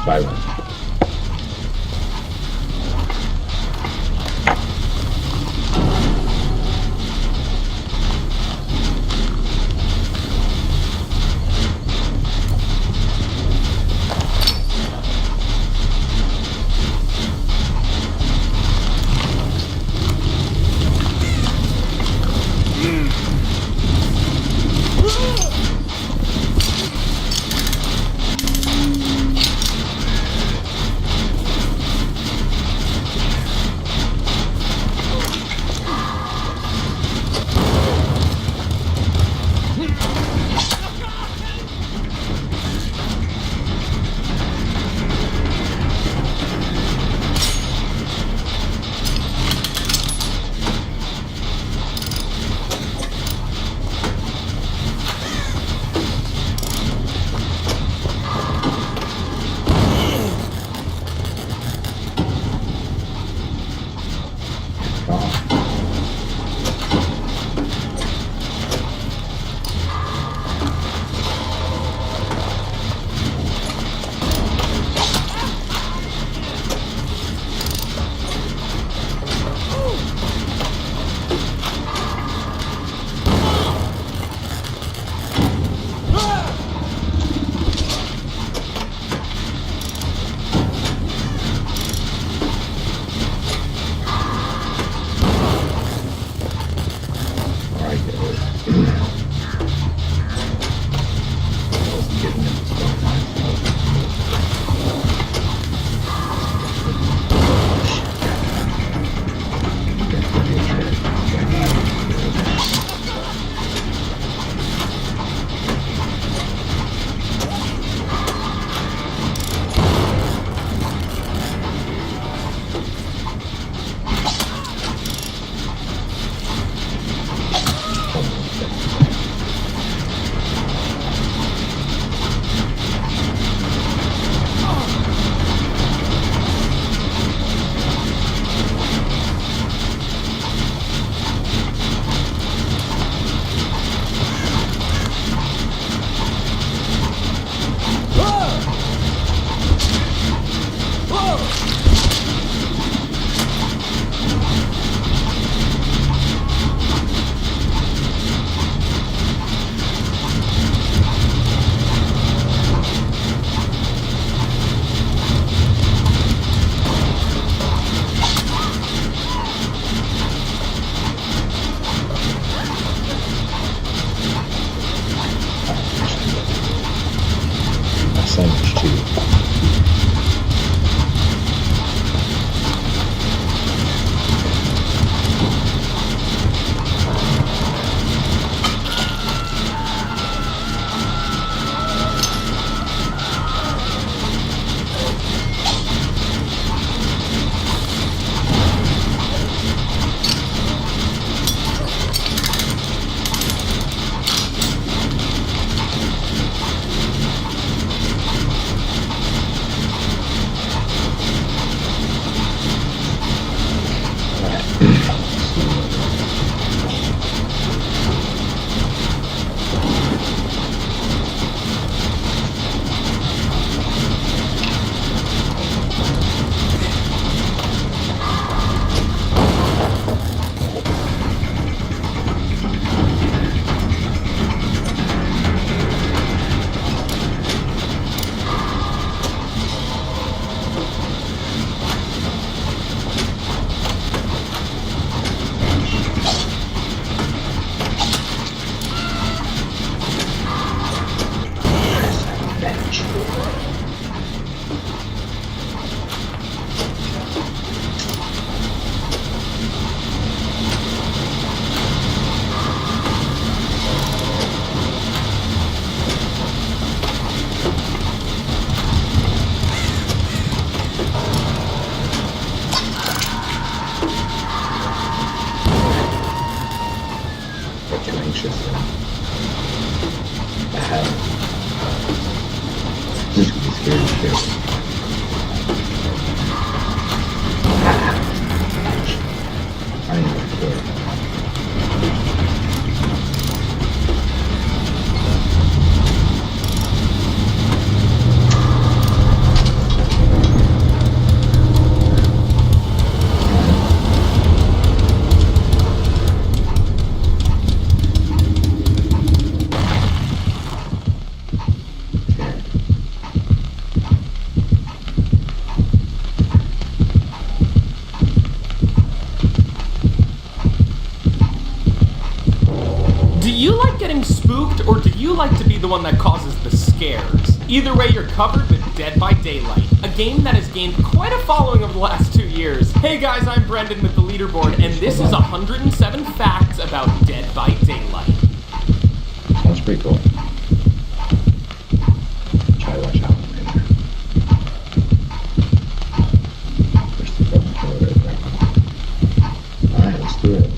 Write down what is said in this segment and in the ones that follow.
Bye then. getting spooked, or do you like to be the one that causes the scares? Either way, you're covered with Dead by Daylight, a game that has gained quite a following over the last 2 years. Hey guys, I'm Brendan with the Leaderboard, and this is 107 facts about Dead by Daylight. That's pretty cool. Try to watch out. Push the button for it right there. Alright, let's do it.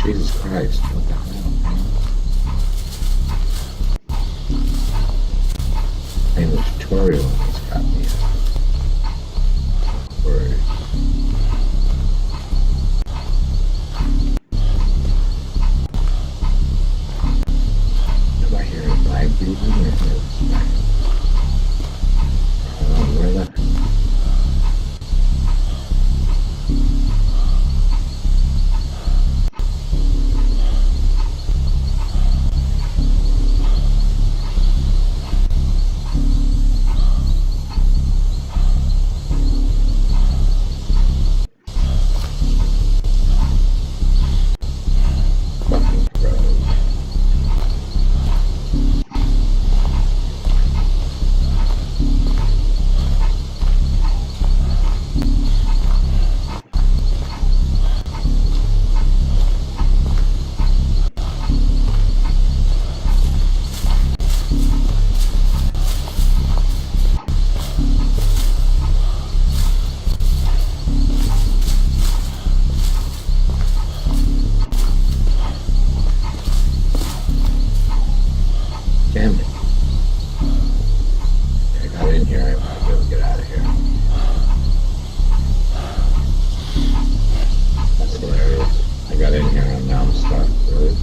Jesus Christ, what the hell, man? I mean, the tutorial has got me worried. Do I hear a live breathing or is it where the... Damn it. I got in here, I might be able to get out of here. That's hilarious. I got in here and now I'm stuck. Really?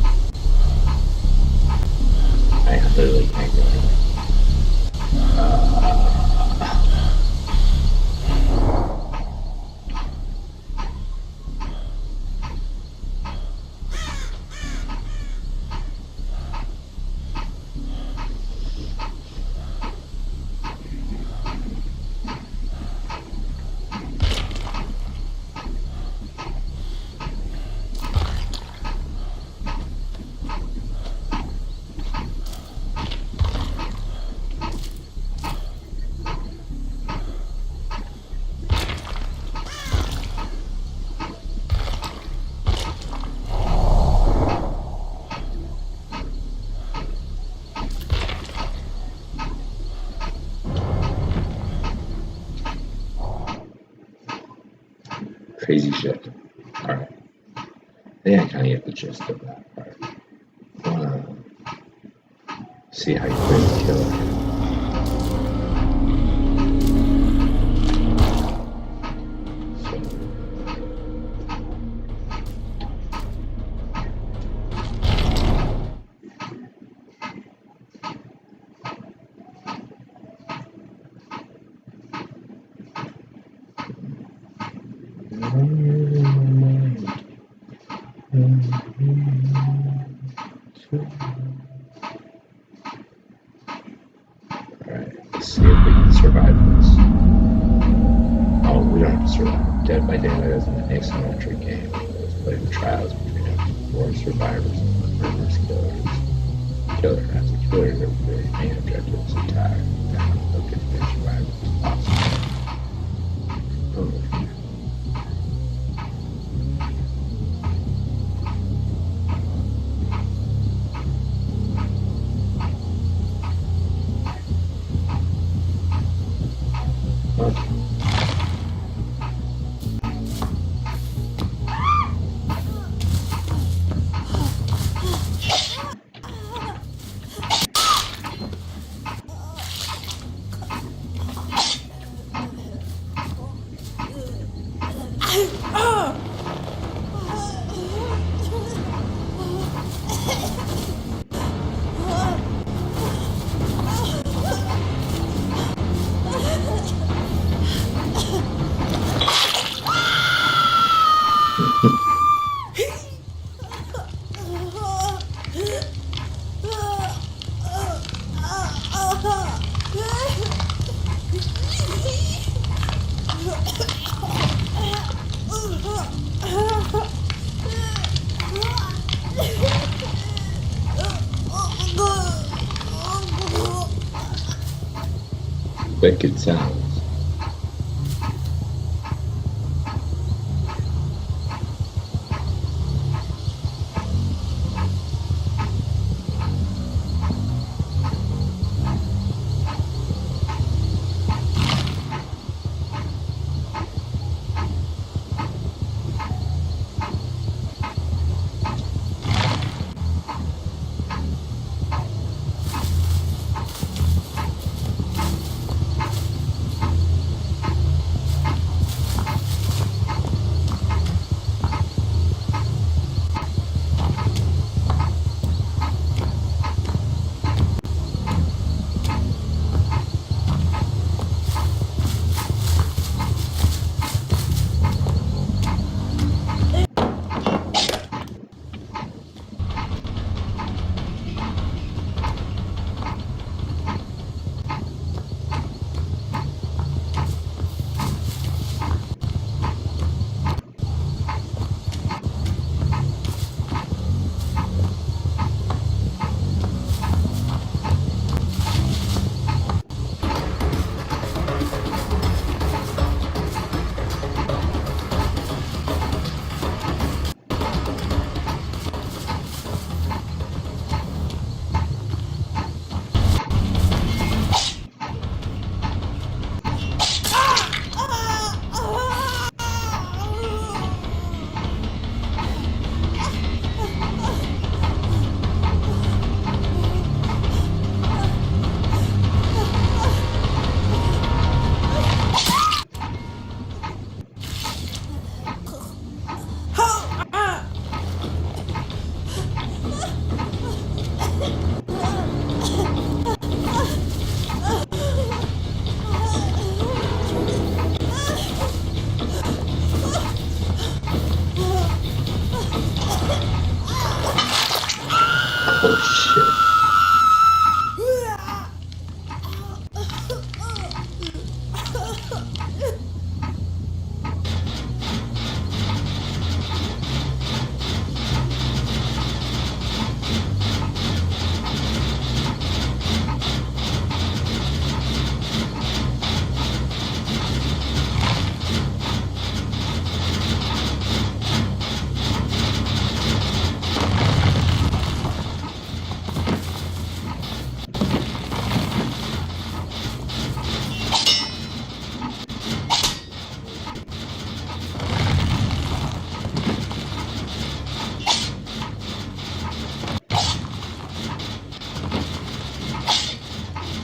I literally can't get anywhere. crazy shit. Alright. I think I kind of get the gist of that part. I wanna see how you play the killer. Alright, let's see if we can survive this. Oh, we don't have to survive. Dead by Daylight is an asymmetric game. Let's play the trials between four survivors and murderous killers. Killer has a killer their main objective is attack and look at their survivors as possible. Oh. Wicked sounds. Oh shit.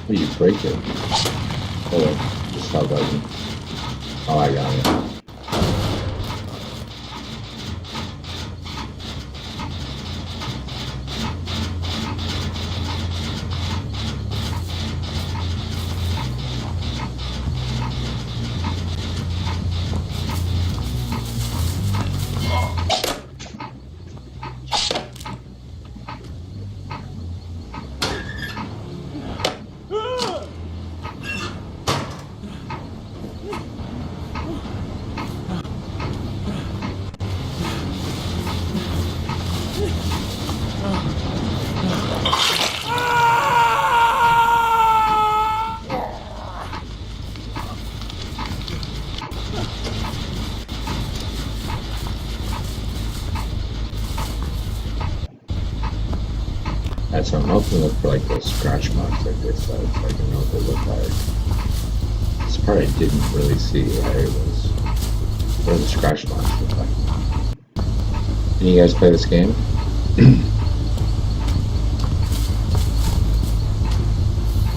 Oh, you break it. Hold on. Just how doesn't. Oh, I got it. That's what I'm hoping look for like those scratch marks like this, so I can know what they look like. This part I didn't really see, right? Was what do the scratch marks look like? Can you guys play this game?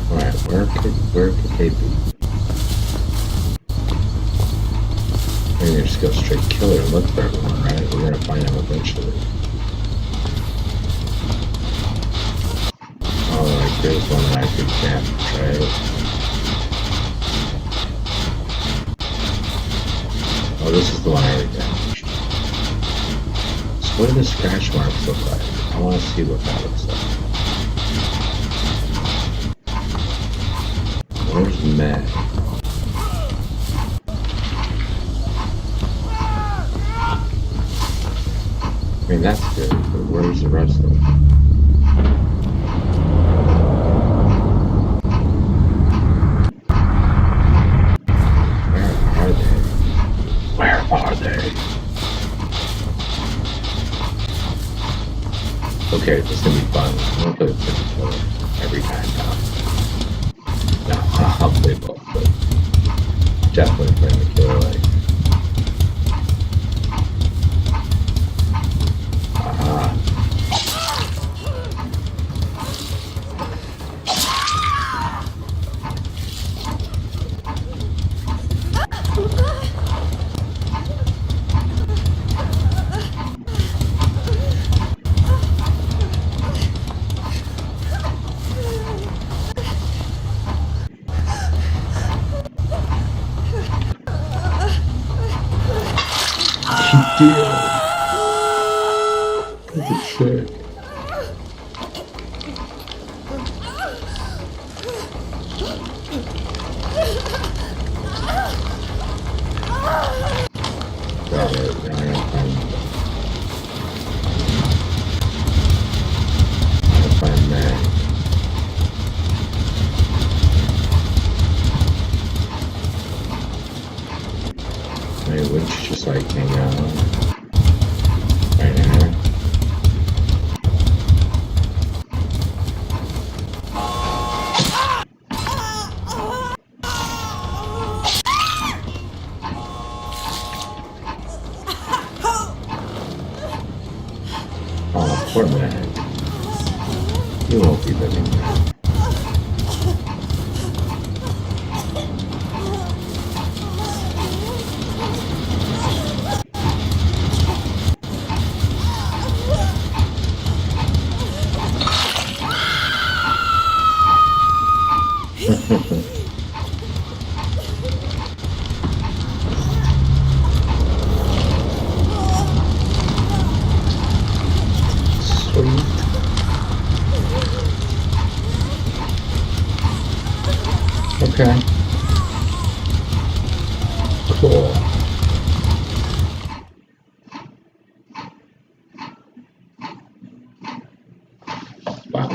Alright, where could they be? Maybe they just go straight kill it and look for everyone, right? We're gonna find them eventually. There's one that I could damage, right? Oh, this is the one I already damaged. So what do the scratch marks look like? I want to see what that looks like. Where's Meg? I mean, that's good, but where's the rest of them? Okay, this is gonna be fun. I'm gonna play with different killer every time now. No, I'll play both, but definitely playing the killer like. Aha. Deal. This is sick. Got it. Now I gotta find Meg. Maybe wouldn't you just like hang out? Right here. Oh, poor Meg. You won't be living there. Sweet. Okay. Cool. Wow.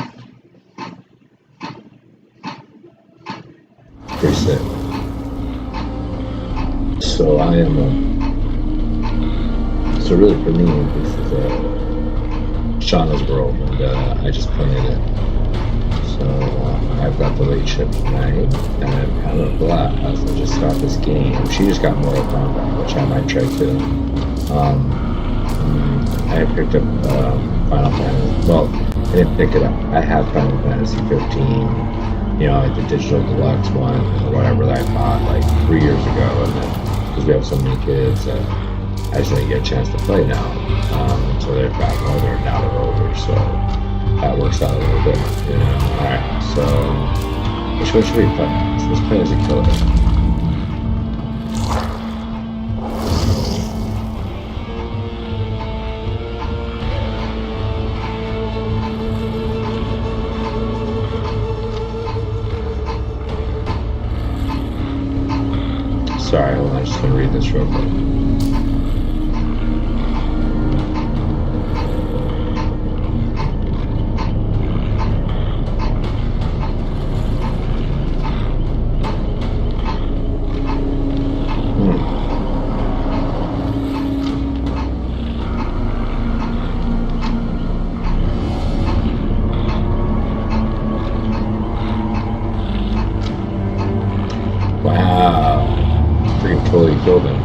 Pretty sick. So I am so really for me this is Shauna's World, and I just played it. So I've got the late shift tonight, and I'm having a blast. I just got this game. She just got Mortal Kombat, which I might try too. I picked up Final Fantasy. Well, I didn't pick it up. I have Final Fantasy 15 you know, like the digital deluxe one or whatever that I bought like 3 years ago, and then because we have so many kids, I just didn't get a chance to play now. So they've gotten older, and now they're older, so that works out a little bit, you know. All right, so which one should we play? So let's play as a killer. Sorry, hold on, I'm just going to read this real quick. Totally killed him.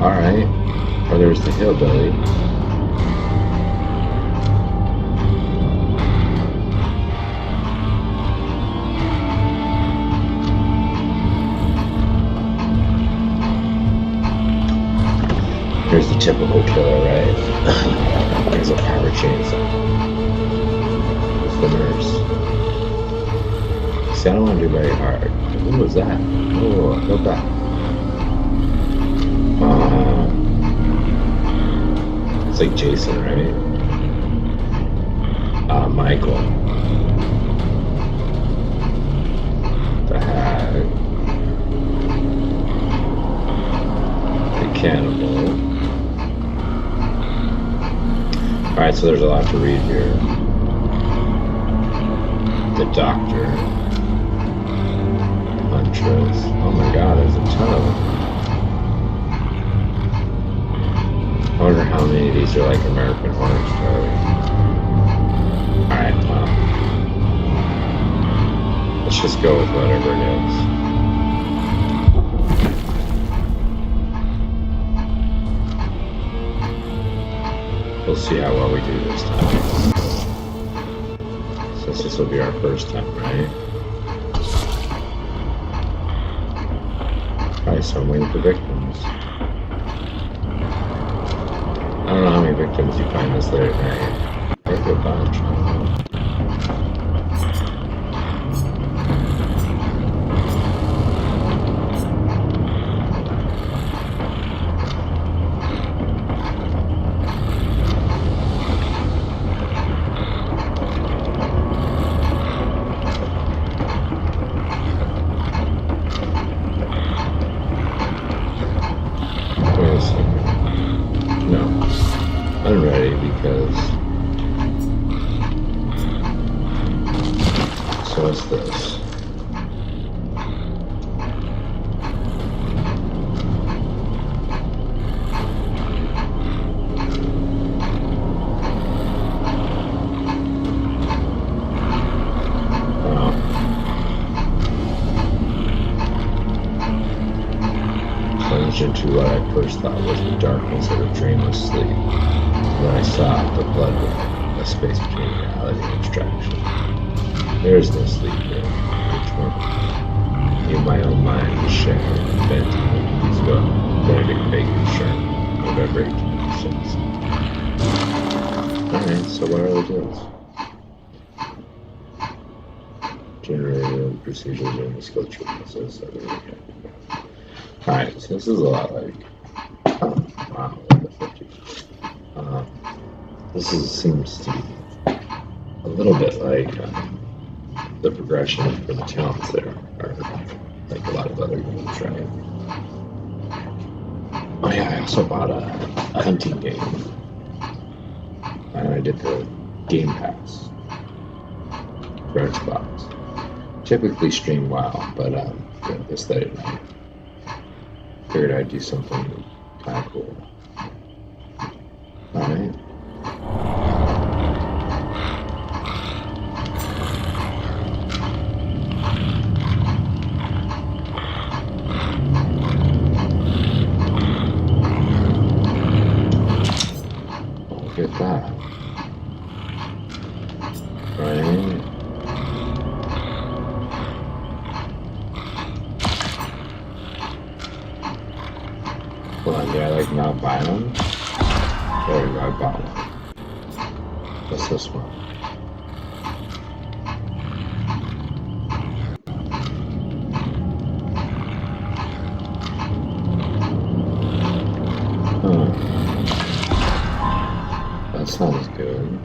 Alright. Oh, there's the hillbilly. Here's the typical killer, right? There's a power chainsaw. There's the nurse. See, I don't want to do very hard. What was that? Oh, go back. It's like Jason, right? Michael. The Hag. The Cannibal. Alright, so there's a lot to read here. The Doctor. Oh my god, there's a ton of them. I wonder how many of these are like American Horror Story. Alright, well. Let's just go with whatever it is. We'll see how well we do this time. Since this will be our first time, right? So I'm waiting for victims. I don't know how many victims you find this late at night. Maybe a bunch. I don't know. Unready because so what's this? Plunged into what I first thought was the darkness of a dreamless sleep. When I saw the blood with a space between reality and abstraction. There is no sleep here, which one? In my own mind was shared and bent to these well, Benedict Bacon Sherman, November 1886. Alright, so what are the deals? Generated procedures and skill treatments. Alright, so this is a lot like wow, the 50s. This seems to be a little bit like the progression for the talents there are like a lot of other games, right? Oh yeah, I also bought a hunting game. And I did the Game Pass for Xbox. Typically stream WoW, but this late at night. Figured I'd do something kind of cool. Alright. Look at that. Right. buy them? There we go, I bought one. What's this one? That sounds good.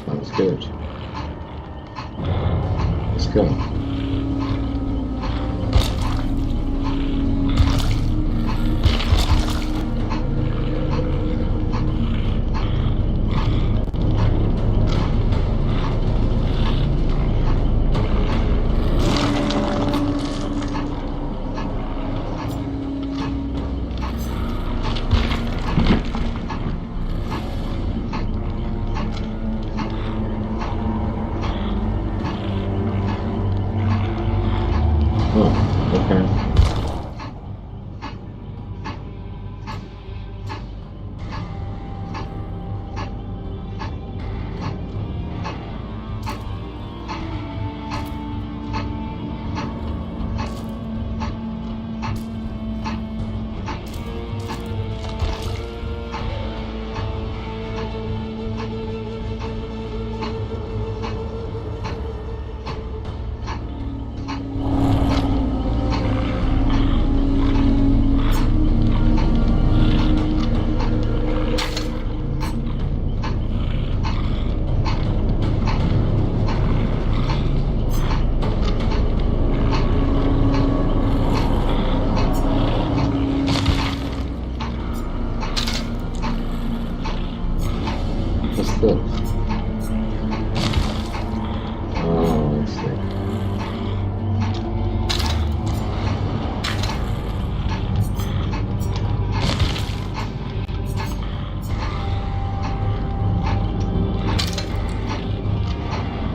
Sounds good. Let's go.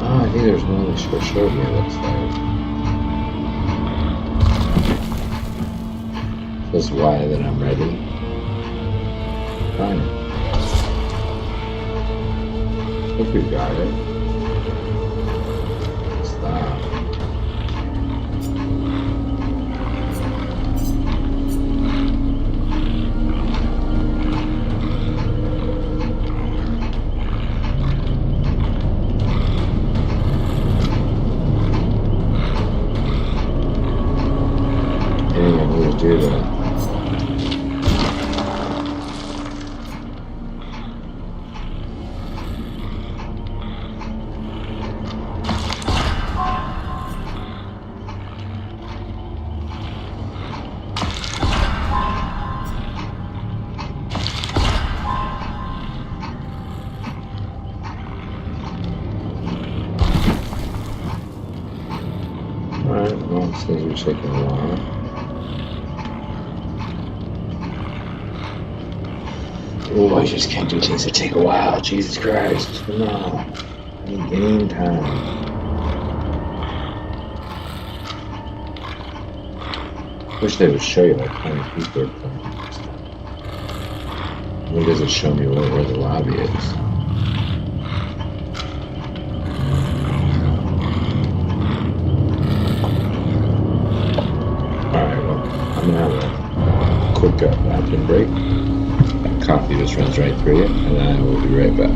I think there's one that showed me, it looks like. Says Y that I'm ready. Fine. I think we got it. Stop. Do that. Alright, well, it says we're taking a while. Oh, I just can't do things that take a while. Jesus Christ. No. I need game time. Wish they would show you like how many people are playing. When does it show me where the lobby is? Alright, well, I'm gonna have a quick bathroom break. Coffee just runs right through it, and then I will be right back.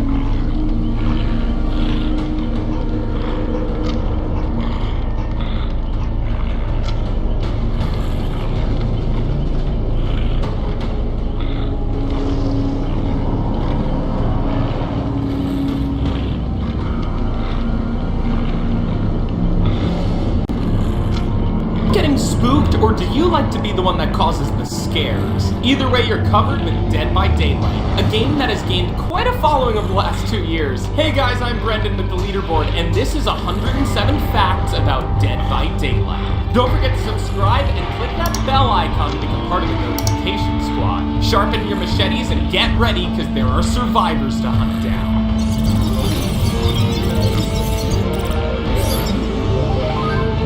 Getting spooked, or do you like to be the one that causes the scares? Either way, you're covered with Dead by Daylight, a game that has gained quite a following over the last 2 years. Hey guys, I'm Brendan with the leaderboard, and this is 107 facts about Dead by Daylight. Don't forget to subscribe and click that bell icon to become part of the notification squad. Sharpen your machetes and get ready, because there are survivors to hunt down.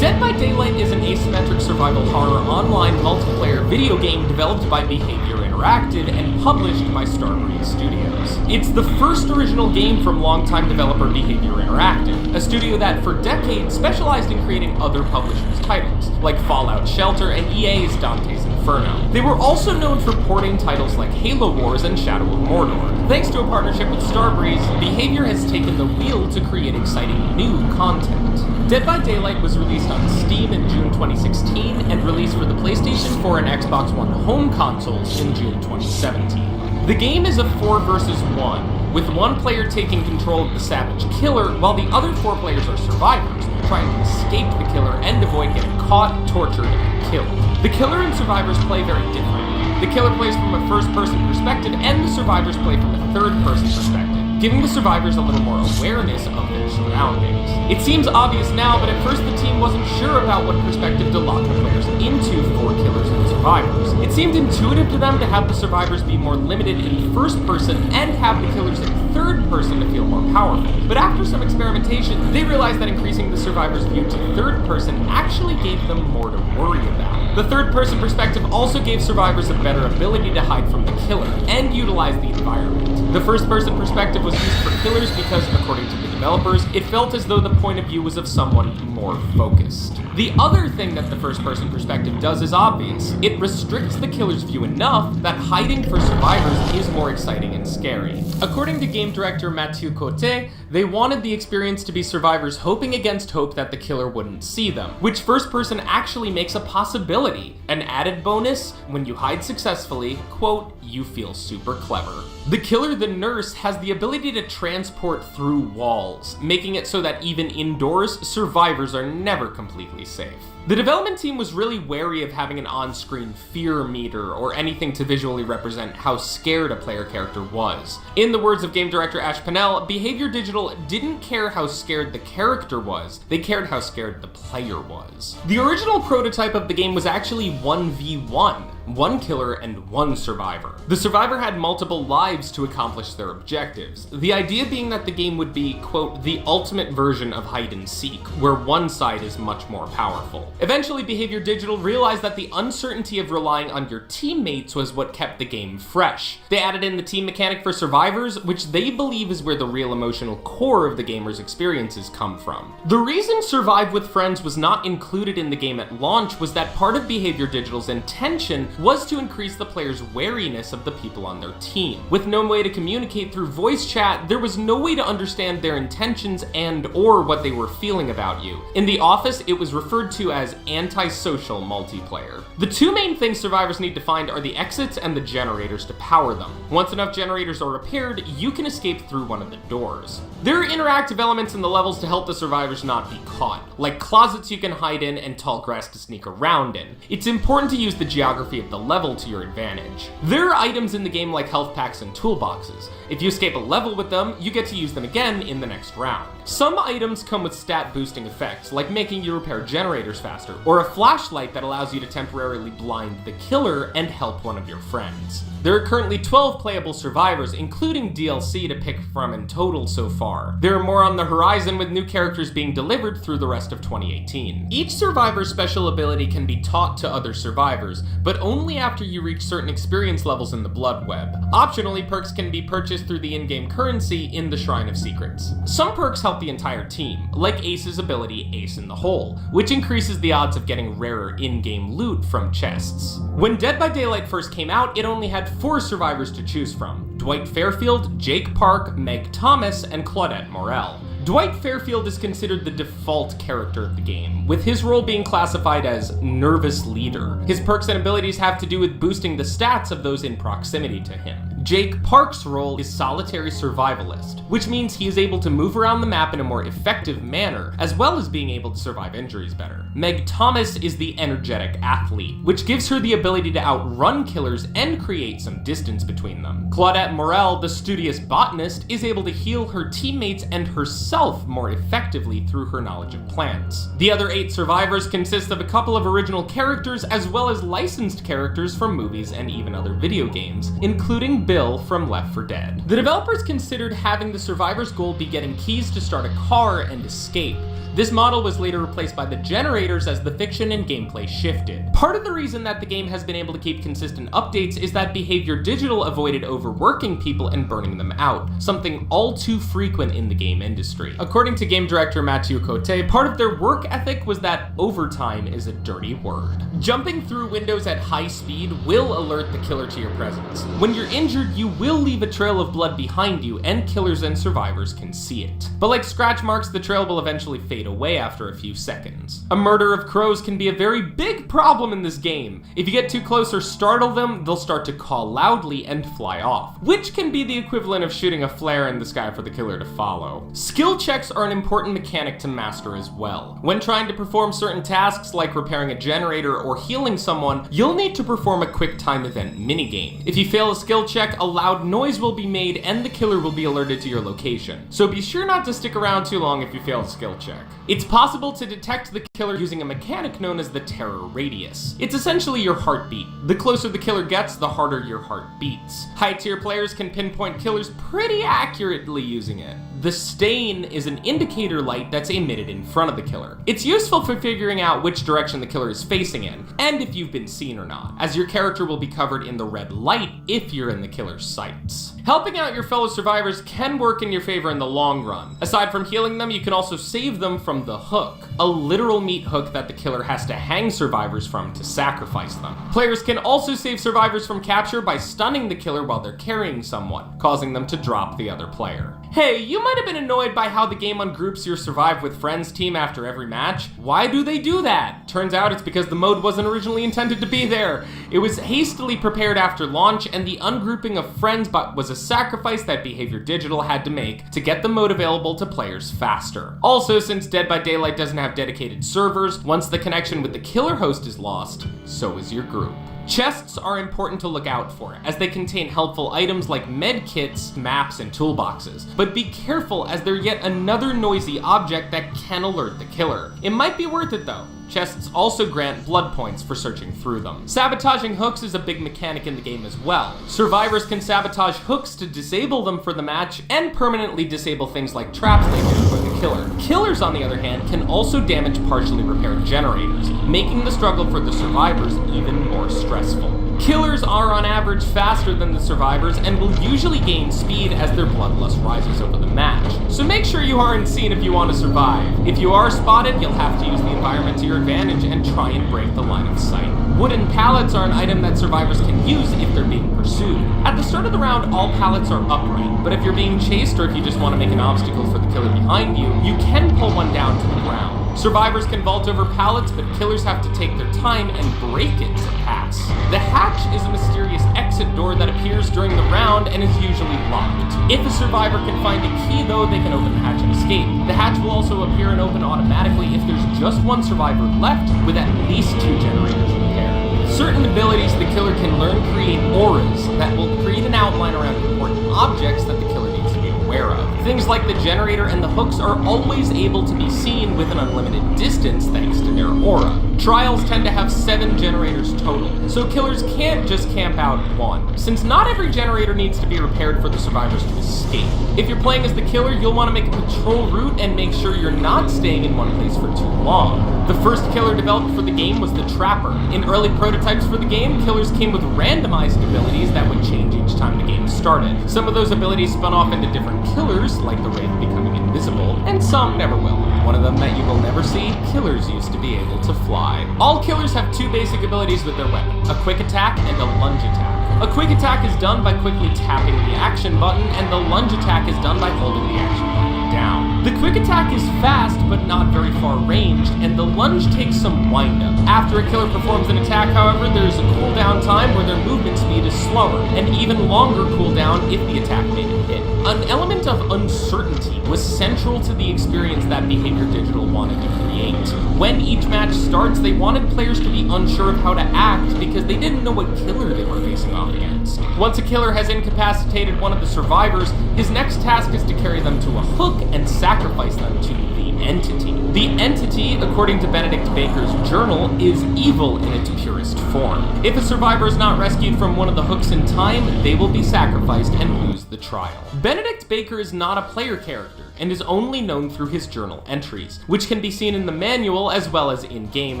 Dead Dead by Daylight is an asymmetric survival horror online multiplayer video game developed by Behaviour Interactive and published by Starbreeze Studios. It's the first original game from longtime developer Behaviour Interactive, a studio that for decades specialized in creating other publishers' titles, like Fallout Shelter and EA's Dante's Inferno. They were also known for porting titles like Halo Wars and Shadow of Mordor. Thanks to a partnership with Starbreeze, Behaviour has taken the wheel to create exciting new content. Dead by Daylight was released on Steam in June 2016 and released for the PlayStation 4 and Xbox One home consoles in June 2017. The game is a 4 versus 1, with one player taking control of the savage killer while the other 4 players are survivors, trying to escape the killer and avoid getting caught, tortured, and killed. The killer and survivors play very differently. The killer plays from a first-person perspective and the survivors play from a third-person perspective, giving the survivors a little more awareness of their surroundings. It seems obvious now, but at first the team wasn't sure about what perspective to lock the players into for killers and survivors. It seemed intuitive to them to have the survivors be more limited in first person and have the killers in third person to feel more powerful. But after some experimentation, they realized that increasing the survivors' view to third person actually gave them more to worry about. The third person perspective also gave survivors a better ability to hide from the killer and utilize the environment. The first person perspective was used for killers because, according to the developers, it felt as though the point of view was of someone more focused. The other thing that the first person perspective does is obvious. It restricts the killer's view enough that hiding for survivors is more exciting and scary. According to game director Mathieu Cote, they wanted the experience to be survivors hoping against hope that the killer wouldn't see them, which first person actually makes a possibility. An added bonus, when you hide successfully, quote, you feel super clever. The killer, the nurse, has the ability to transport through walls, making it so that even indoors, survivors are never completely safe. The development team was really wary of having an on-screen fear meter or anything to visually represent how scared a player character was. In the words of game director Ash Pennell, Behaviour Digital didn't care how scared the character was, they cared how scared the player was. The original prototype of the game was actually 1v1. One killer and one survivor. The survivor had multiple lives to accomplish their objectives, the idea being that the game would be, quote, the ultimate version of hide and seek, where one side is much more powerful. Eventually, Behaviour Digital realized that the uncertainty of relying on your teammates was what kept the game fresh. They added in the team mechanic for survivors, which they believe is where the real emotional core of the gamer's experiences come from. The reason Survive with Friends was not included in the game at launch was that part of Behaviour Digital's intention was to increase the player's wariness of the people on their team. With no way to communicate through voice chat, there was no way to understand their intentions and or what they were feeling about you. In the office, it was referred to as antisocial multiplayer. The two main things survivors need to find are the exits and the generators to power them. Once enough generators are repaired, you can escape through one of the doors. There are interactive elements in the levels to help the survivors not be caught, like closets you can hide in and tall grass to sneak around in. It's important to use the geography of the level to your advantage. There are items in the game like health packs and toolboxes. If you escape a level with them, you get to use them again in the next round. Some items come with stat boosting effects, like making you repair generators faster, or a flashlight that allows you to temporarily blind the killer and help one of your friends. There are currently 12 playable survivors, including DLC to pick from in total so far. There are more on the horizon, with new characters being delivered through the rest of 2018. Each survivor's special ability can be taught to other survivors, but only after you reach certain experience levels in the Blood Web. Optionally, perks can be purchased through the in-game currency in the Shrine of Secrets. Some perks help the entire team, like Ace's ability Ace in the Hole, which increases the odds of getting rarer in-game loot from chests. When Dead by Daylight first came out, it only had 4 survivors to choose from: Dwight Fairfield, Jake Park, Meg Thomas, and Claudette Morel. Dwight Fairfield is considered the default character of the game, with his role being classified as Nervous Leader. His perks and abilities have to do with boosting the stats of those in proximity to him. Jake Park's role is Solitary Survivalist, which means he is able to move around the map in a more effective manner, as well as being able to survive injuries better. Meg Thomas is the Energetic Athlete, which gives her the ability to outrun killers and create some distance between them. Claudette Morel, the Studious Botanist, is able to heal her teammates and herself more effectively through her knowledge of plants. The other 8 survivors consist of a couple of original characters as well as licensed characters from movies and even other video games, including Bill from Left 4 Dead. The developers considered having the survivor's goal be getting keys to start a car and escape. This model was later replaced by the generators as the fiction and gameplay shifted. Part of the reason that the game has been able to keep consistent updates is that Behavior Digital avoided overworking people and burning them out, something all too frequent in the game industry. According to game director Mathieu Cote, part of their work ethic was that overtime is a dirty word. Jumping through windows at high speed will alert the killer to your presence. When you're injured, you will leave a trail of blood behind you, and killers and survivors can see it. But like scratch marks, the trail will eventually fade away after a few seconds. A murder of crows can be a very big problem in this game. If you get too close or startle them, they'll start to call loudly and fly off, which can be the equivalent of shooting a flare in the sky for the killer to follow. Skill checks are an important mechanic to master as well. When trying to perform certain tasks like repairing a generator or healing someone, you'll need to perform a quick time event minigame. If you fail a skill check, a loud noise will be made and the killer will be alerted to your location. So be sure not to stick around too long if you fail a skill check. It's possible to detect the killer using a mechanic known as the terror radius. It's essentially your heartbeat. The closer the killer gets, the harder your heart beats. High tier players can pinpoint killers pretty accurately using it. The stain is an indicator light that's emitted in front of the killer. It's useful for figuring out which direction the killer is facing in, and if you've been seen or not, as your character will be covered in the red light if you're in the killer's sights. Helping out your fellow survivors can work in your favor in the long run. Aside from healing them, you can also save them from the hook, a literal meat hook that the killer has to hang survivors from to sacrifice them. Players can also save survivors from capture by stunning the killer while they're carrying someone, causing them to drop the other player. Hey, you might have been annoyed by how the game ungroups your Survive with Friends team after every match. Why do they do that? Turns out it's because the mode wasn't originally intended to be there. It was hastily prepared after launch, and the ungrouping of friends was a sacrifice that Behavior Digital had to make to get the mode available to players faster. Also, since Dead by Daylight doesn't have dedicated servers, once the connection with the killer host is lost, so is your group. Chests are important to look out for, as they contain helpful items like med kits, maps, and toolboxes. But be careful, as they're yet another noisy object that can alert the killer. It might be worth it though. Chests also grant blood points for searching through them. Sabotaging hooks is a big mechanic in the game as well. Survivors can sabotage hooks to disable them for the match, and permanently disable things like traps laid there for the killer. Killers, on the other hand, can also damage partially repaired generators, making the struggle for the survivors even more stressful. Killers are on average faster than the survivors and will usually gain speed as their bloodlust rises over the match. So make sure you aren't seen if you want to survive. If you are spotted, you'll have to use the environment to your advantage and try and break the line of sight. Wooden pallets are an item that survivors can use if they're being pursued. At the start of the round, all pallets are upright, but if you're being chased or if you just want to make an obstacle for the killer behind you, you can pull one down to the ground. Survivors can vault over pallets, but killers have to take their time and break it to pass. The hatch is a mysterious exit door that appears during the round and is usually locked. If a survivor can find a key though, they can open the hatch and escape. The hatch will also appear and open automatically if there's just one survivor left with at least 2 generators repaired. Certain abilities the killer can learn create auras that will create an outline around important objects that the killer needs to be aware of. Things like the generator and the hooks are always able to be seen with an unlimited distance thanks to their aura. Trials tend to have 7 generators total, so killers can't just camp out one, since not every generator needs to be repaired for the survivors to escape. If you're playing as the killer, you'll want to make a patrol route and make sure you're not staying in one place for too long. The first killer developed for the game was the Trapper. In early prototypes for the game, killers came with randomized abilities that would change each time the game started. Some of those abilities spun off into different killers, like the Wraith becoming invisible, and some never will. One of them that you will never see, killers used to be able to fly. All killers have 2 basic abilities with their weapon, a quick attack and a lunge attack. A quick attack is done by quickly tapping the action button, and the lunge attack is done by holding the action button down. The quick attack is fast, but not very far ranged, and the lunge takes some wind-up. After a killer performs an attack, however, there is a cooldown time where their movement speed is slower, and even longer cooldown if the attack made a hit. An element of uncertainty was central to the experience that Behavior Digital wanted to create. When each match starts, they wanted players to be unsure of how to act because they didn't know what killer they were facing off against. Once a killer has incapacitated one of the survivors, his next task is to carry them to a hook and sacrifice them to the entity. The entity, according to Benedict Baker's journal, is evil in its purest form. If a survivor is not rescued from one of the hooks in time, they will be sacrificed and lose the trial. Benedict Baker is not a player character. and is only known through his journal entries, which can be seen in the manual as well as in-game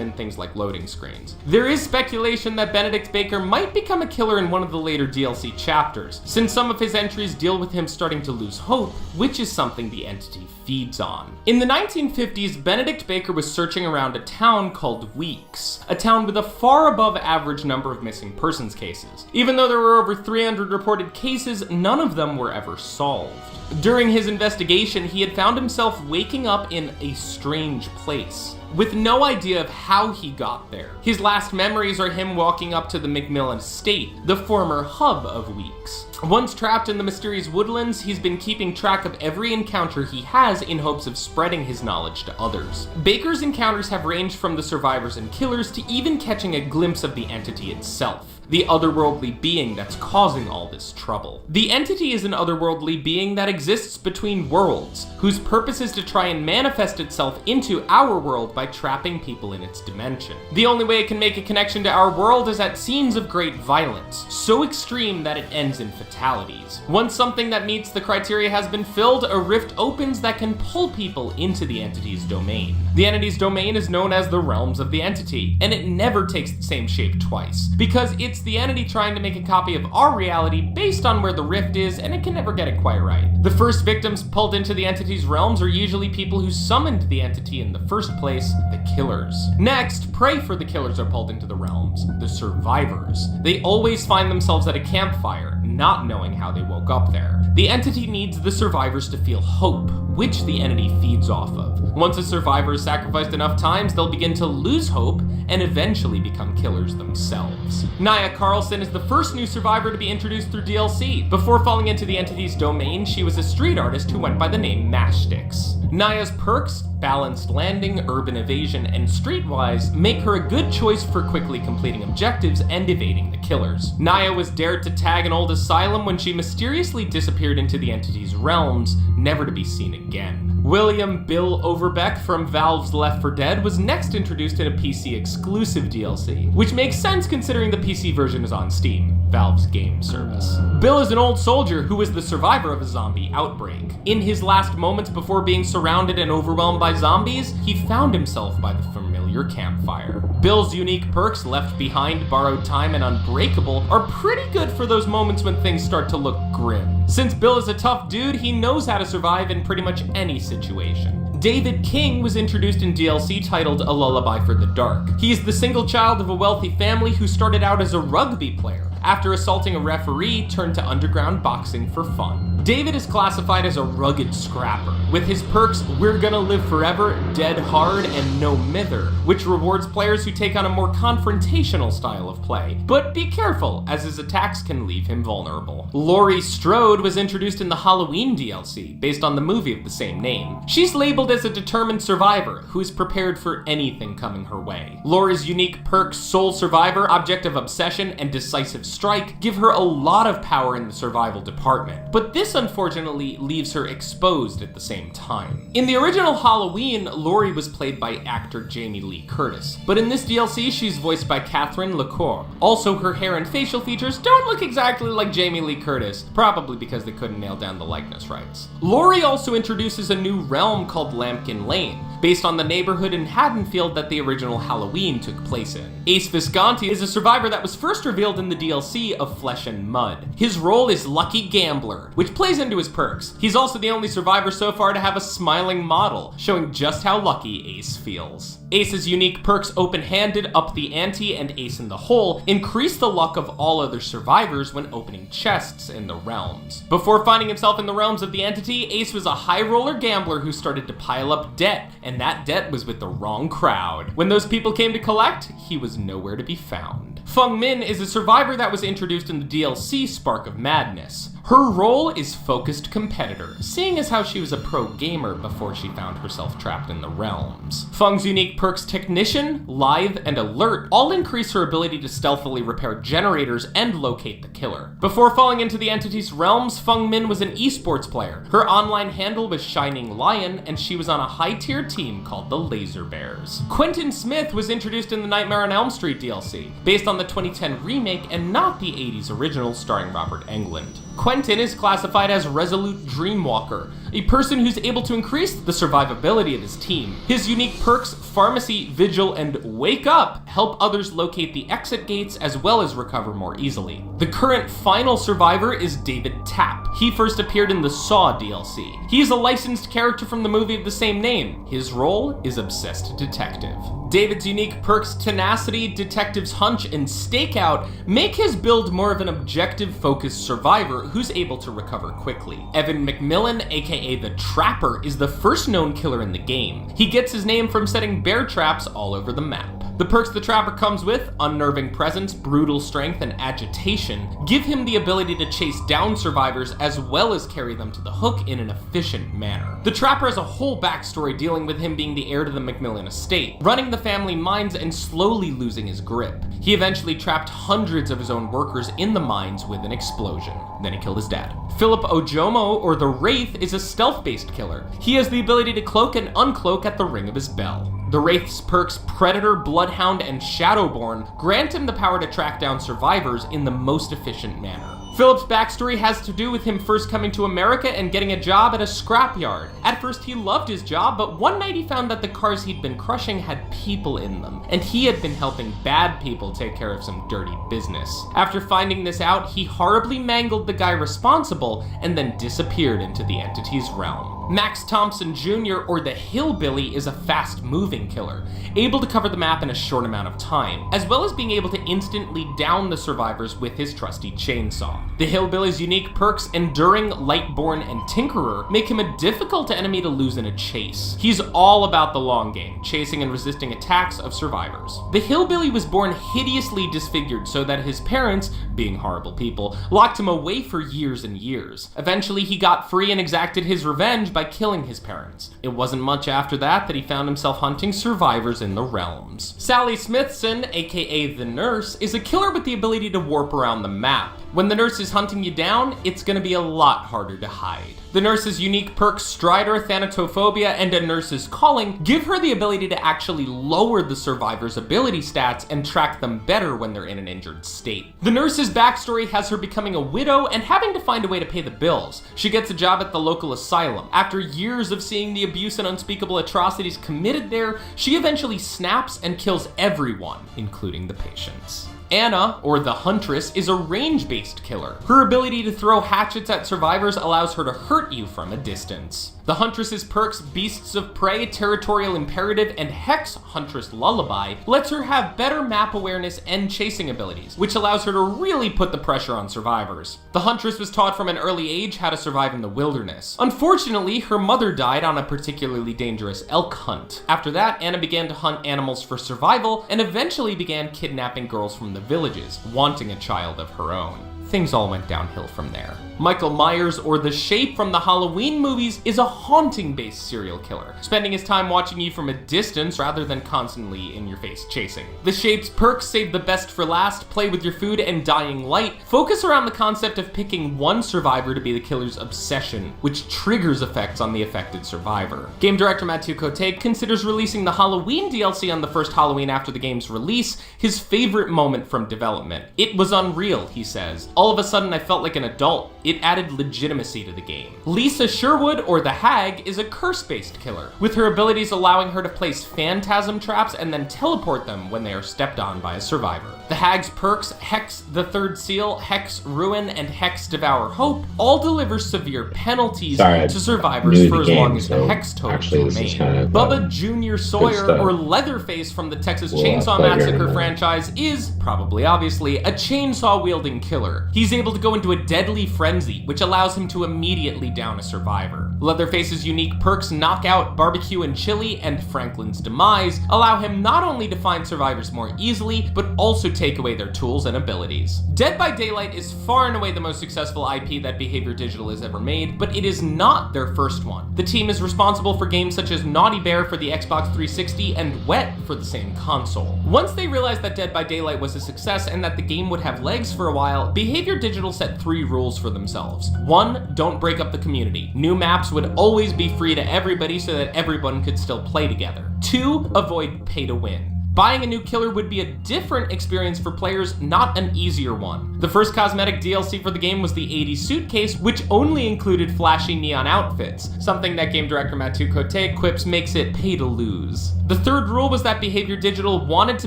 and things like loading screens. There is speculation that Benedict Baker might become a killer in one of the later DLC chapters, since some of his entries deal with him starting to lose hope, which is something the entity feeds on. In the 1950s, Benedict Baker was searching around a town called Weeks, a town with a far above average number of missing persons cases. Even though there were over 300 reported cases, none of them were ever solved. During his investigation, he had found himself waking up in a strange place, with no idea of how he got there. His last memories are him walking up to the Macmillan estate, the former hub of Weeks. Once trapped in the mysterious woodlands, he's been keeping track of every encounter he has in hopes of spreading his knowledge to others. Baker's encounters have ranged from the survivors and killers to even catching a glimpse of the entity itself, the otherworldly being that's causing all this trouble. The entity is an otherworldly being that exists between worlds, whose purpose is to try and manifest itself into our world by trapping people in its dimension. The only way it can make a connection to our world is at scenes of great violence, so extreme that it ends in fatalities. Once something that meets the criteria has been filled, a rift opens that can pull people into the entity's domain. The entity's domain is known as the realms of the entity, and it never takes the same shape twice, because it's the entity trying to make a copy of our reality based on where the rift is, and it can never get it quite right. The first victims pulled into the entity's realms are usually people who summoned the entity in the first place, the killers. Next, prey for the killers are pulled into the realms, the survivors. They always find themselves at a campfire, not knowing how they woke up there. The entity needs the survivors to feel hope, which the entity feeds off of. Once a survivor is sacrificed enough times, they'll begin to lose hope and eventually become killers themselves. Naya Carlson is the first new survivor to be introduced through DLC. Before falling into the entity's domain, she was a street artist who went by the name Mashtix. Naya's perks, balanced landing, urban evasion, and streetwise, make her a good choice for quickly completing objectives and evading the killers. Naya was dared to tag an old asylum when she mysteriously disappeared into the entity's realms, never to be seen again. William Bill Overbeck from Valve's Left 4 Dead was next introduced in a PC-exclusive DLC, which makes sense considering the PC version is on Steam, Valve's game service. Bill is an old soldier who was the survivor of a zombie outbreak. In his last moments before being surrounded and overwhelmed by zombies, he found himself by the familiar campfire. Bill's unique perks, Left Behind, Borrowed Time, and Unbreakable, are pretty good for those moments when things start to look grim. Since Bill is a tough dude, he knows how to survive in pretty much any situation. David King was introduced in DLC titled A Lullaby for the Dark. He is the single child of a wealthy family who started out as a rugby player. After assaulting a referee, turned to underground boxing for fun. David is classified as a rugged scrapper, with his perks We're Gonna Live Forever, Dead Hard, and No Mither, which rewards players who take on a more confrontational style of play. But be careful, as his attacks can leave him vulnerable. Laurie Strode was introduced in the Halloween DLC, based on the movie of the same name. She's labeled as a determined survivor, who is prepared for anything coming her way. Laurie's unique perks Soul Survivor, Object of Obsession, and Decisive Strike give her a lot of power in the survival department, but this unfortunately leaves her exposed at the same time. In the original Halloween, Laurie was played by actor Jamie Lee Curtis, but in this DLC she's voiced by Catherine LaCour. Also, her hair and facial features don't look exactly like Jamie Lee Curtis, probably because they couldn't nail down the likeness rights. Laurie also introduces a new realm called Lambkin Lane, based on the neighborhood in Haddonfield that the original Halloween took place in. Ace Visconti is a survivor that was first revealed in the DLC of Flesh and Mud. His role is Lucky Gambler, which plays into his perks. He's also the only survivor so far to have a smiling model, showing just how lucky Ace feels. Ace's unique perks Open-Handed, Up the Ante, and Ace in the Hole increase the luck of all other survivors when opening chests in the realms. Before finding himself in the realms of the entity, Ace was a high roller gambler who started to pile up debt, and that debt was with the wrong crowd. When those people came to collect, he was nowhere to be found. Feng Min is a survivor that was introduced in the DLC Spark of Madness. Her role is Focused Competitor, seeing as how she was a pro gamer before she found herself trapped in the realms. Feng's unique perks Technician, Lithe, and Alert all increase her ability to stealthily repair generators and locate the killer. Before falling into the entity's realms, Feng Min was an esports player. Her online handle was Shining Lion, and she was on a high-tier team called the Laser Bears. Quentin Smith was introduced in the Nightmare on Elm Street DLC, based on the 2010 remake and not the 80s original starring Robert Englund. Quentin is classified as Resolute Dreamwalker, a person who's able to increase the survivability of his team. His unique perks, Pharmacy, Vigil, and Wake Up, help others locate the exit gates as well as recover more easily. The current final survivor is David Tapp. He first appeared in the Saw DLC. He is a licensed character from the movie of the same name. His role is Obsessed Detective. David's unique perks, Tenacity, Detective's Hunch, and Stakeout make his build more of an objective-focused survivor who's able to recover quickly. Evan McMillan, aka the Trapper, is the first known killer in the game. He gets his name from setting bear traps all over the map. The perks the Trapper comes with, Unnerving Presence, Brutal Strength, and Agitation, give him the ability to chase down survivors as well as carry them to the hook in an efficient manner. The Trapper has a whole backstory dealing with him being the heir to the McMillan estate, running the family mines and slowly losing his grip. He eventually trapped hundreds of his own workers in the mines with an explosion. Then he killed his dad. Philip Ojomo, or the Wraith, is a stealth-based killer. He has the ability to cloak and uncloak at the ring of his bell. The Wraith's perks Predator, Bloodhound, and Shadowborn grant him the power to track down survivors in the most efficient manner. Philip's backstory has to do with him first coming to America and getting a job at a scrapyard. At first he loved his job, but one night he found that the cars he'd been crushing had people in them, and he had been helping bad people take care of some dirty business. After finding this out, he horribly mangled the guy responsible and then disappeared into the entity's realm. Max Thompson Jr., or the Hillbilly, is a fast-moving killer, able to cover the map in a short amount of time, as well as being able to instantly down the survivors with his trusty chainsaw. The Hillbilly's unique perks, Enduring, Lightborn, and Tinkerer, make him a difficult enemy to lose in a chase. He's all about the long game, chasing and resisting attacks of survivors. The Hillbilly was born hideously disfigured so that his parents, being horrible people, locked him away for years and years. Eventually, he got free and exacted his revenge by killing his parents. It wasn't much after that he found himself hunting survivors in the realms. Sally Smithson, aka the Nurse, is a killer with the ability to warp around the map. When the Nurse is hunting you down, it's gonna be a lot harder to hide. The Nurse's unique perks Strider, Thanatophobia, and A Nurse's Calling give her the ability to actually lower the survivor's ability stats and track them better when they're in an injured state. The Nurse's backstory has her becoming a widow and having to find a way to pay the bills. She gets a job at the local asylum. After years of seeing the abuse and unspeakable atrocities committed there, she eventually snaps and kills everyone, including the patients. Anna, or the Huntress, is a range-based killer. Her ability to throw hatchets at survivors allows her to hurt you from a distance. The Huntress's perks Beasts of Prey, Territorial Imperative, and Hex Huntress Lullaby lets her have better map awareness and chasing abilities, which allows her to really put the pressure on survivors. The Huntress was taught from an early age how to survive in the wilderness. Unfortunately, her mother died on a particularly dangerous elk hunt. After that, Anna began to hunt animals for survival and eventually began kidnapping girls from the villages, wanting a child of her own. Things all went downhill from there. Michael Myers, or the Shape from the Halloween movies, is a haunting-based serial killer, spending his time watching you from a distance rather than constantly in your face chasing. The Shape's perks Save the Best for Last, Play with Your Food, and Dying Light focus around the concept of picking one survivor to be the killer's obsession, which triggers effects on the affected survivor. Game director Mathieu Cote considers releasing the Halloween DLC on the first Halloween after the game's release his favorite moment from development. It was unreal, he says. All of a sudden I felt like an adult. It added legitimacy to the game. Lisa Sherwood, or the Hag, is a curse-based killer, with her abilities allowing her to place phantasm traps and then teleport them when they are stepped on by a survivor. The Hag's perks, Hex the Third Seal, Hex Ruin, and Hex Devour Hope, all deliver severe penalties to survivors for as long as the Hex tokens remain. Bubba Jr. Sawyer, or Leatherface from the Texas Chainsaw Massacre franchise, is, probably obviously, a chainsaw-wielding killer. He's able to go into a deadly frenzy, which allows him to immediately down a survivor. Leatherface's unique perks Knockout, Barbecue and Chili, and Franklin's Demise allow him not only to find survivors more easily, but also take away their tools and abilities. Dead by Daylight is far and away the most successful IP that Behavior Digital has ever made, but it is not their first one. The team is responsible for games such as Naughty Bear for the Xbox 360 and Wet for the same console. Once they realized that Dead by Daylight was a success and that the game would have legs for a while, Behavior Digital set 3 rules for themselves. 1, don't break up the community. New maps would always be free to everybody so that everyone could still play together. 2, avoid pay to win. Buying a new killer would be a different experience for players, not an easier one. The first cosmetic DLC for the game was the 80s suitcase, which only included flashy neon outfits, something that game director Mathieu Cote quips makes it pay to lose. The third rule was that Behavior Digital wanted to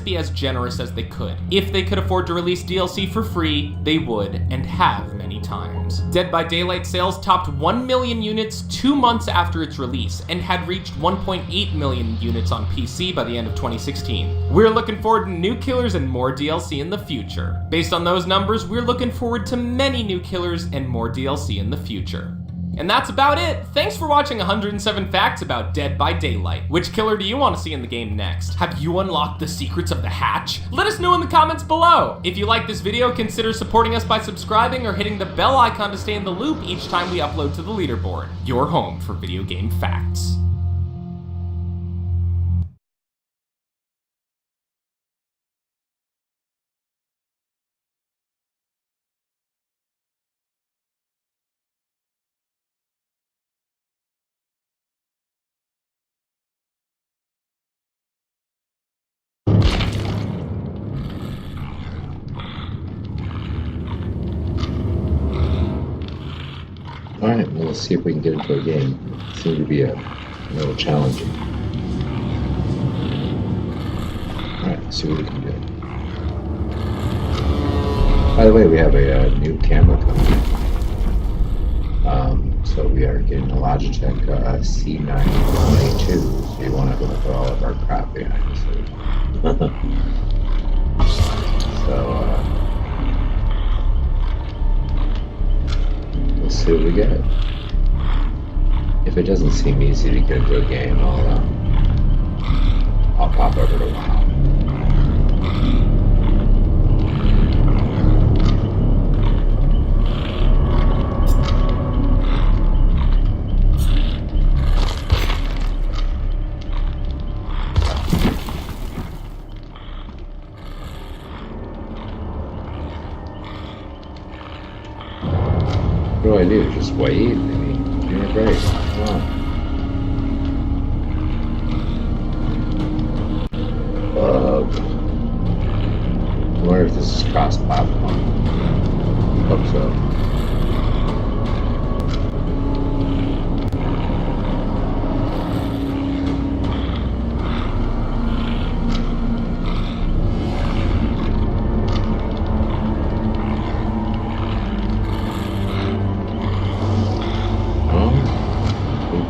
be as generous as they could. If they could afford to release DLC for free, they would, and have many times. Dead by Daylight sales topped 1 million units 2 months after its release, and had reached 1.8 million units on PC by the end of 2016. We're looking forward to new killers and more DLC in the future. Based on those numbers, we're looking forward to many new killers and more DLC in the future. And that's about it. Thanks for watching 107 Facts about Dead by Daylight. Which killer do you want to see in the game next? Have you unlocked the secrets of the hatch? Let us know in the comments below. If you like this video, consider supporting us by subscribing or hitting the bell icon to stay in the loop each time we upload to the leaderboard. Your home for video game facts. Alright, well, let's see if we can get into a game. It seems to be a little challenging. Alright, let's see what we can do. By the way, we have a new camera coming. So we are getting a Logitech C922, so you won't have to look at all of our crap behind us. Let's see what we get. If it doesn't seem easy to get into a game, I'll pop over to WoW. What do I do? Just wait? I mean, give me a break. Come on. I wonder if this is cross-platform. Hope so.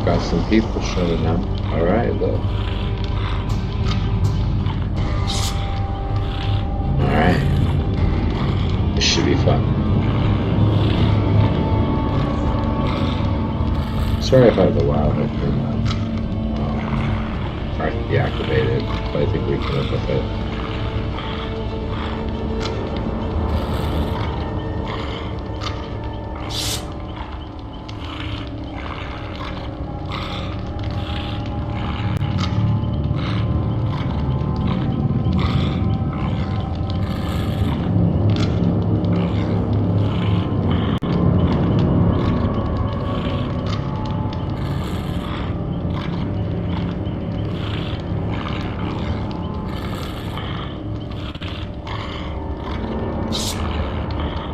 Got some people showing up. Alright, look. Alright. This should be fun. Sorry if I have the WoW has been trying to deactivated, but I think we can live with it.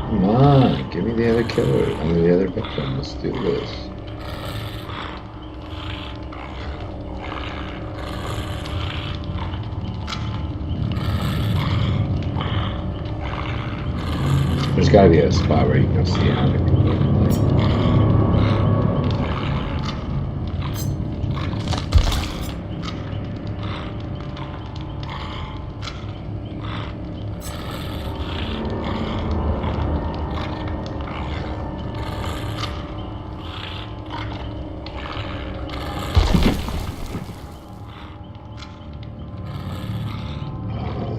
Come on, give me the other killer. I mean, the other victim. Let's do this. There's gotta be a spot where you can see how many people are playing.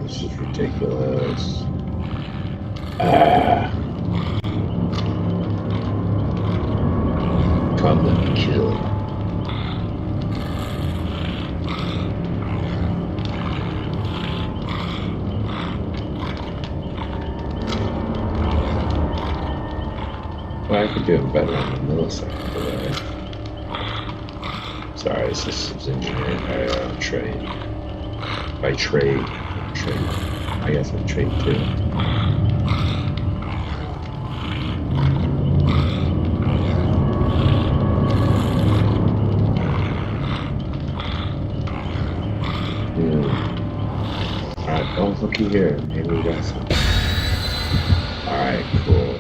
This is ridiculous. Come let me kill. Well, I could do it better on the millisecond delay. Sorry, this is engineering by Trey. By trade. I guess I trade too. Alright, oh looky here. Maybe we got something. Alright, cool.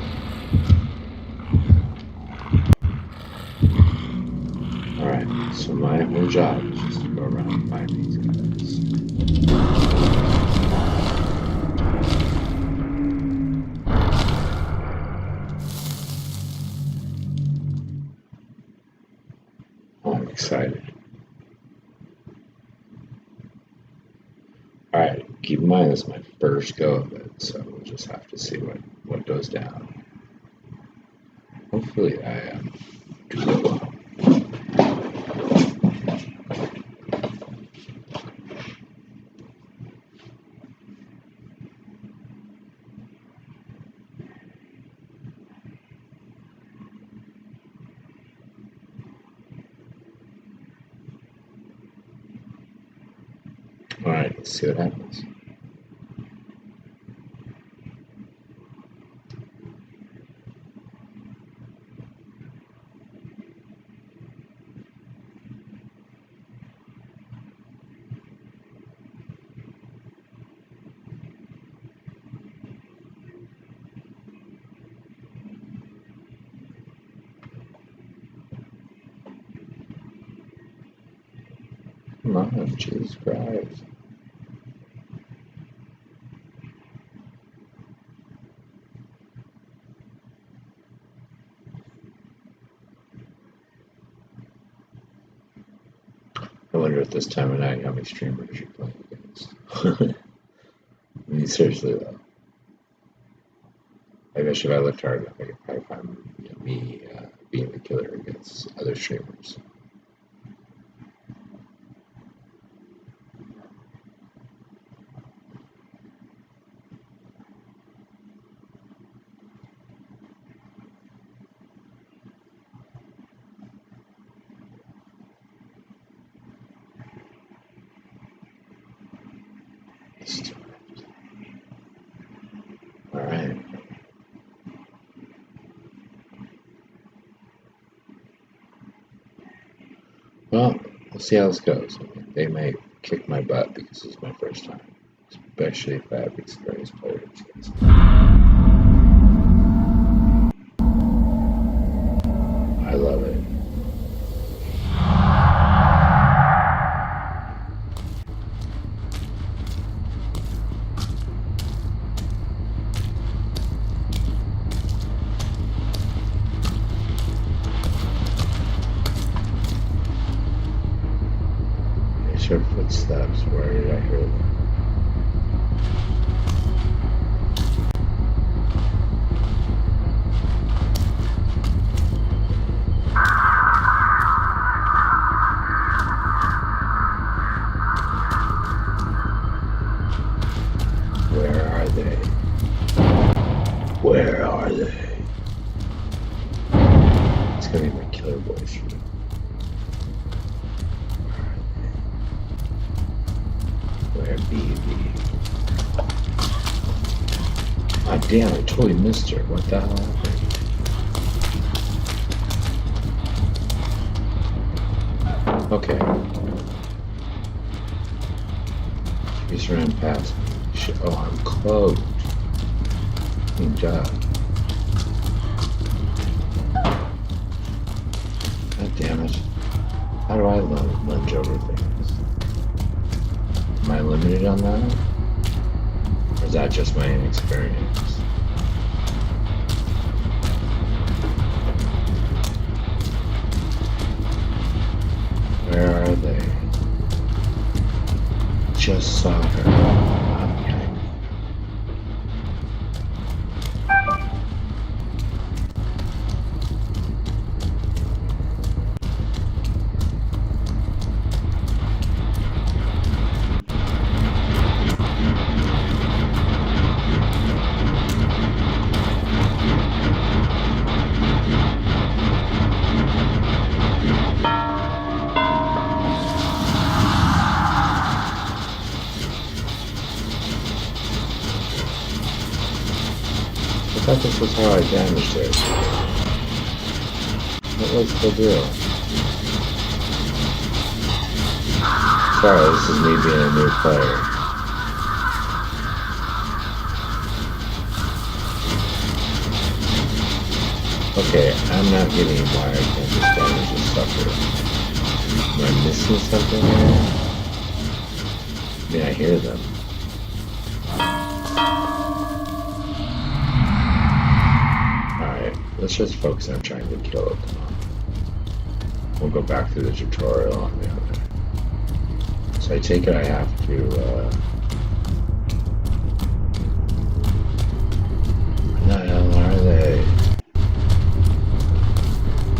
Alright, so my whole job is just to go around and find these guys. I'm excited. Alright, keep in mind this is my first go of it, so we'll just have to see what goes down. Hopefully I do well. Alright, let's see what happens. Come on, Jesus Christ. I wonder at this time of night how many streamers you're playing against. I mean, seriously though. I guess if I looked hard enough, I could probably find me being the killer against other streamers. Alright. Well, we'll see how this goes. I mean, they may kick my butt because it's my first time. Especially if I have experienced players against me. I love it. Your footsteps, where did I hear them? Where are they? Where are they? It's gonna be my killer voice for them. Where be thee? Ah, damn, I totally missed her. What the hell happened? Okay. She just ran past me. Shit. Oh, I'm closed. Good job. God damn it. How do I lunge over things? Am I limited on that? Or is that just my inexperience? Where are they? Just saw her. thought this was how I damaged it. What was the deal? Sorry, this is me being a new player. Okay, I'm not getting why I can't just damage a sucker. Am I missing something here? I mean, I hear them. Alright, let's just focus on trying to kill it. We'll go back through the tutorial on the other. So I take it I have to, where the hell are they?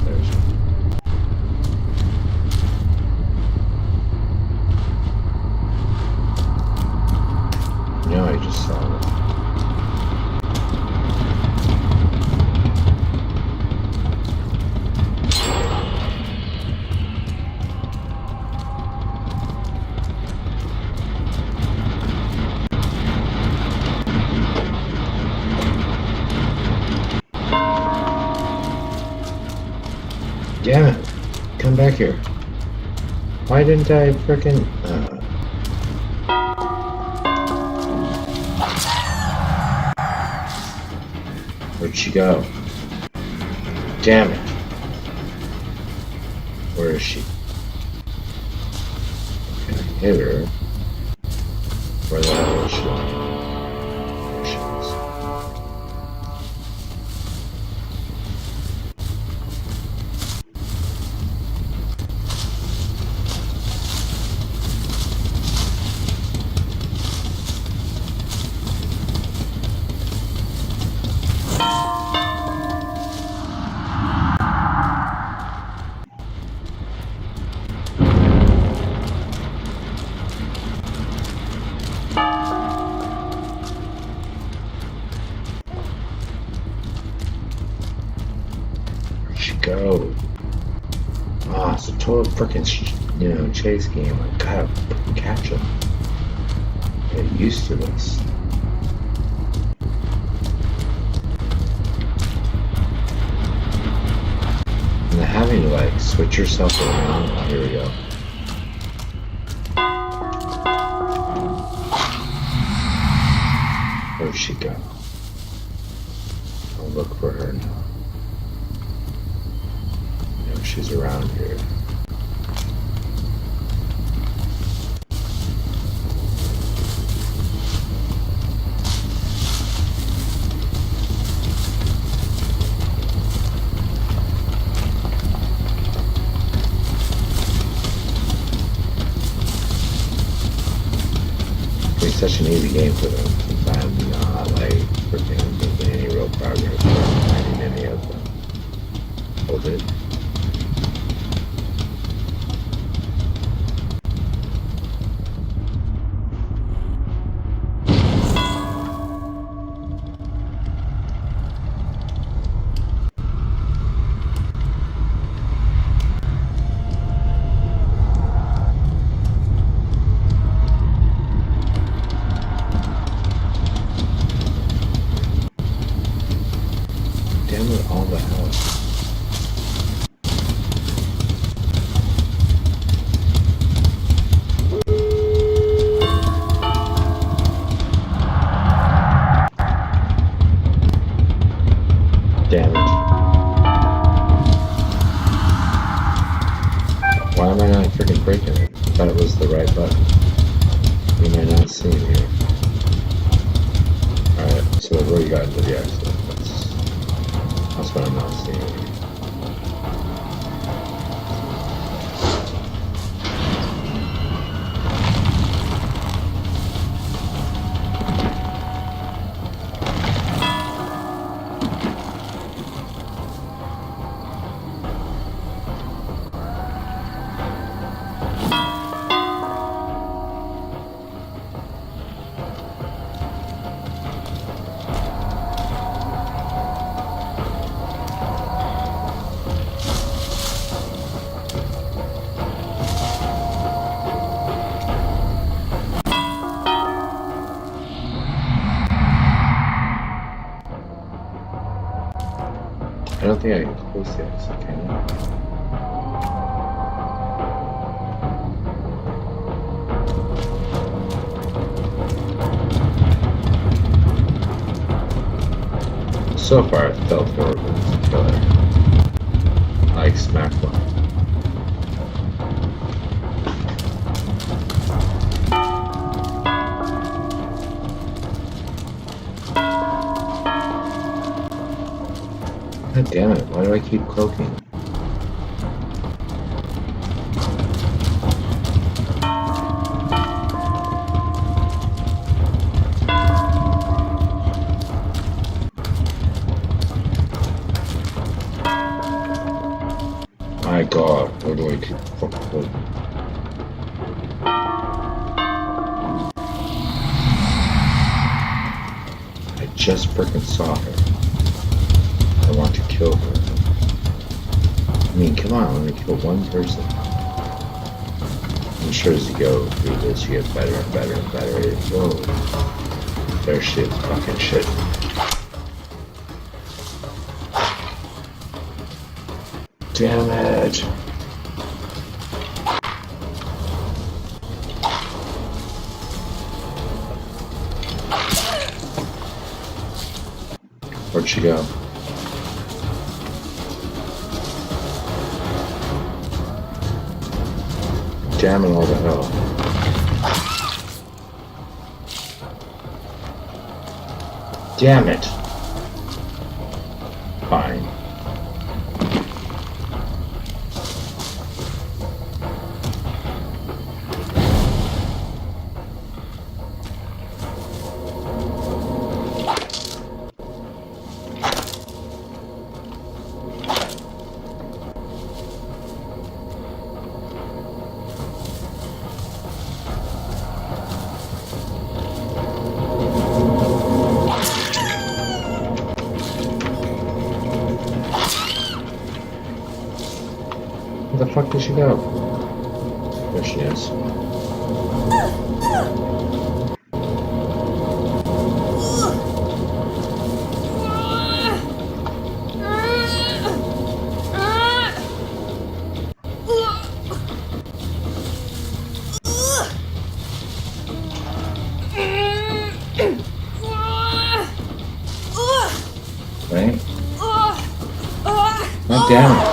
There's no, I just saw them. Damn it! Come back here. Why didn't I frickin'... Where'd she go? Damn it! Where is she? Okay, hit her. Where the hell is she? There she is. Go. Ah, it's a total frickin' chase game. I gotta catch him. Get used to this. And having to like switch yourself around. Oh, here we go. Where'd she go? I'll look for her now. She's around here. It's such an easy game for them since I'm not like freaking making any real progress or finding any of them. Hold it. All the hell. Damn it. Why am I not freaking breaking it? I thought it was the right button. What am I not seeing here? Alright, so where you got into the accident? That's what I'm not seeing. don't think I can close the exit, can I? So far, it felt horrible as a killer. Like smack one. God damn it, why do I keep cloaking? My god, why do I keep fucking cloaking? I just freaking saw her. I want to kill her. I mean, come on, let me kill one person. I'm sure as you go through this, you get better and better and better. Whoa. There she is, fucking shit. Damn it. Where'd she go? Damn it, all the hell. Damn it. Fine. Where the fuck did she go? There she is. Right? God damn it.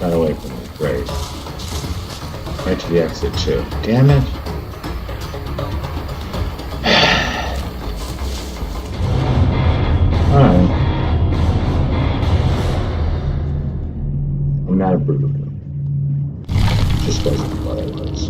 Got away from me. Great. Right to the exit, too. Damn it. Alright. I'm not a brutal girl. Just wasn't what I was.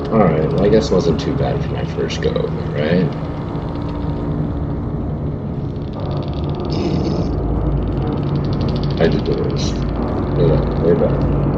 Alright, well I guess it wasn't too bad for my first go over, right? I did the worst. Yeah, way better.